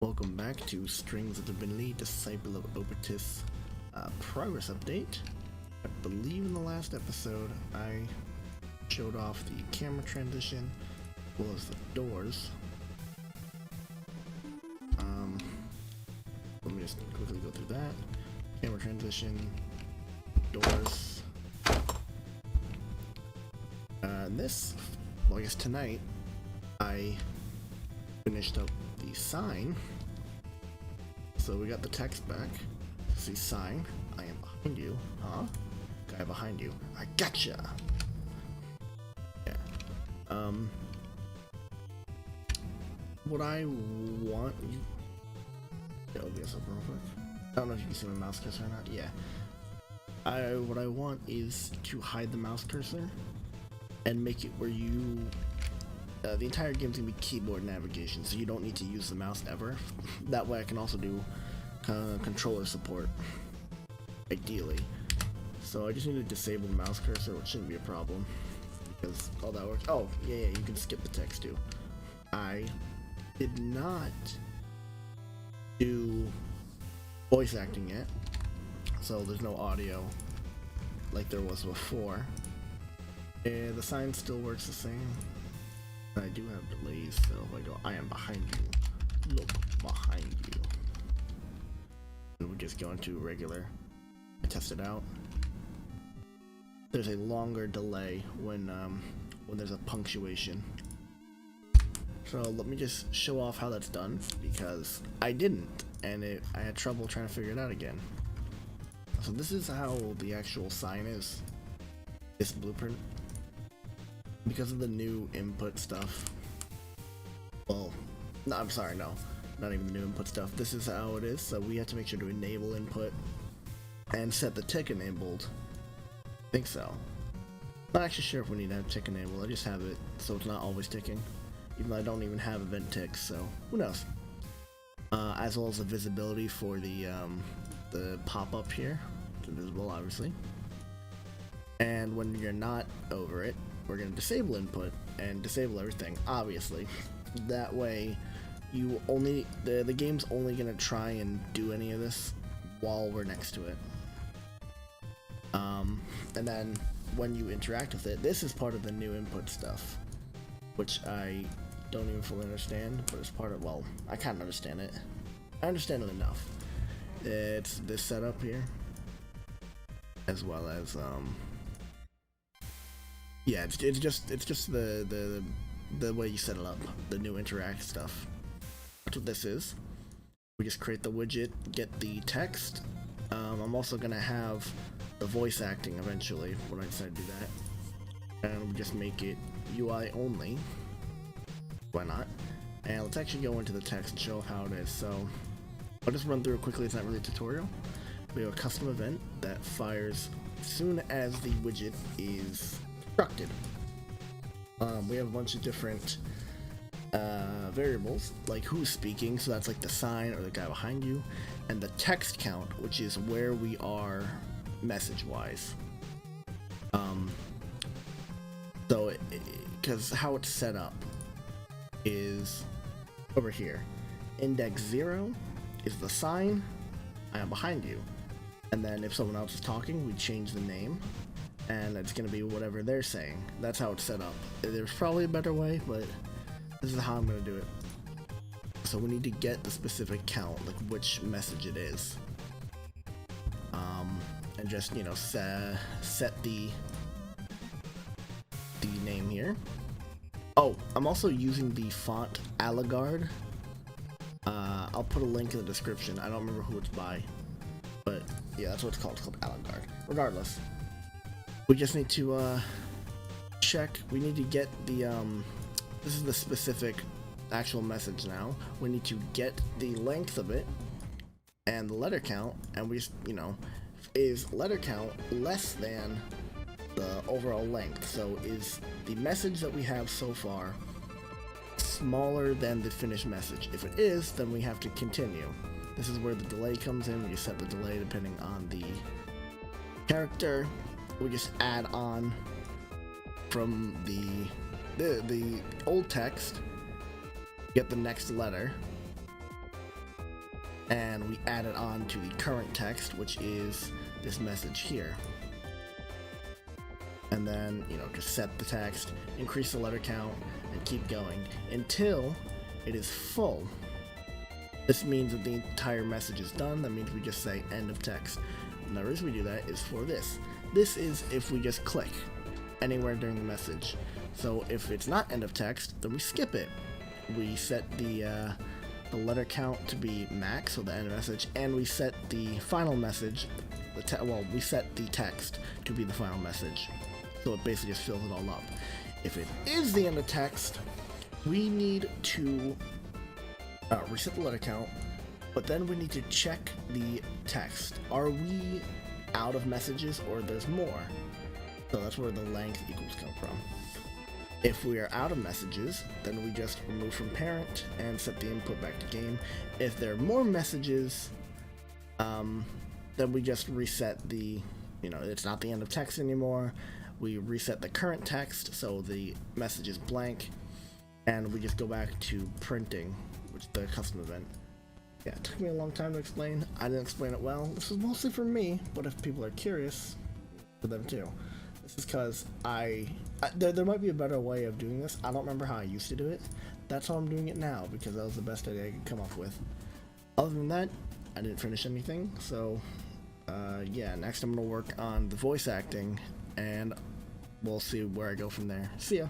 Welcome back to Strings of Divinity, Disciple of Obitus progress update. I believe in the last episode I showed off the camera transition as well as the doors. Let me just quickly go through that. Camera transition, doors. I guess tonight I finished up the sign. So we got the text back. See, sign. I am behind you. Huh? Guy behind you. I gotcha. Yeah. What I want. Yeah, Obitus up real quick. I don't know if you can see my mouse cursor or not. Yeah. What I want is to hide the mouse cursor and make it where you. The entire game's gonna be keyboard navigation, so you don't need to use the mouse ever. That way I can also do controller support, ideally. So I just need to disable the mouse cursor, which shouldn't be a problem, because all that works. Oh, yeah, you can skip the text too. I did not do voice acting yet, so there's no audio like there was before. And the sign still works the same. I do have delays, so if I go, I am behind you, look behind you. And we just go into regular, I test it out. There's a longer delay when there's a punctuation. So let me just show off how that's done, because I didn't, and I had trouble trying to figure it out again. So this is how the actual sign is, this blueprint. Because of the new input stuff, well, no, I'm sorry, no, not even the new input stuff. This is how it is, so we have to make sure to enable input and set the tick enabled. I think so. Not actually sure if we need to have tick enabled. I just have it so it's not always ticking, even though I don't even have event ticks, so who knows. As well as the visibility for the pop-up here. It's invisible, obviously. And when you're not over it, we're going to disable input and disable everything, obviously. That way, the game's only going to try and do any of this while we're next to it. And then when you interact with it, this is part of the new input stuff, which I don't even fully understand, but it's part of, well, I kind of understand it. I understand it enough. It's this setup here, as well as, yeah, it's just the way you set it up, the new interact stuff. That's what this is. We just create the widget, get the text. I'm also gonna have the voice acting eventually when I decide to do that, and we just make it UI only. Why not? And let's actually go into the text and show how it is. So I'll just run through it quickly. It's not really a tutorial. We have a custom event that fires as soon as the widget is constructed. We have a bunch of different variables, like who's speaking, so that's like the sign or the guy behind you, and the text count, which is where we are message wise. So because how it's set up is over here. Index 0 is the sign, I am behind you, and then if someone else is talking, we change the name, and it's going to be whatever they're saying. That's how it's set up. There's probably a better way, but this is how I'm going to do it. So we need to get the specific count, like which message it is. And just, you know, set the name here. Oh, I'm also using the font Allegard. I'll put a link in the description. I don't remember who it's by, but yeah, that's what it's called. It's called Allegard. Regardless. We just need to check. We need to get the this is the specific actual message now. We need to get the length of it and the letter count, and we just, you know, is letter count less than the overall length? So is the message that we have so far smaller than the finished message? If it is, then we have to continue. This is where the delay comes in. We set the delay depending on the character. We just add on from the old text, get the next letter, and we add it on to the current text, which is this message here. And then, just set the text, increase the letter count, and keep going until it is full. This means that the entire message is done. That means we just say end of text. And the reason we do that is for this. This is if we just click anywhere during the message. So if it's not end of text, then we skip it. We set the letter count to be max, so the end of message, and we set the final message, we set the text to be the final message. So it basically just fills it all up. If it is the end of text, we need to reset the letter count, but then we need to check the text. Are we out of messages or there's more? So that's where the length equals come from. If we are out of messages, then we just remove from parent and set the input back to game. If there are more messages, then we just reset the, it's not the end of text anymore. We reset the current text, so the message is blank, and we just go back to printing, which is the custom event. Yeah, it took me a long time to explain. I didn't explain it well. This is mostly for me, but if people are curious, for them too. This is because there might be a better way of doing this. I don't remember how I used to do it. That's how I'm doing it now, because that was the best idea I could come up with. Other than that, I didn't finish anything, so yeah, next I'm going to work on the voice acting, and we'll see where I go from there. See ya!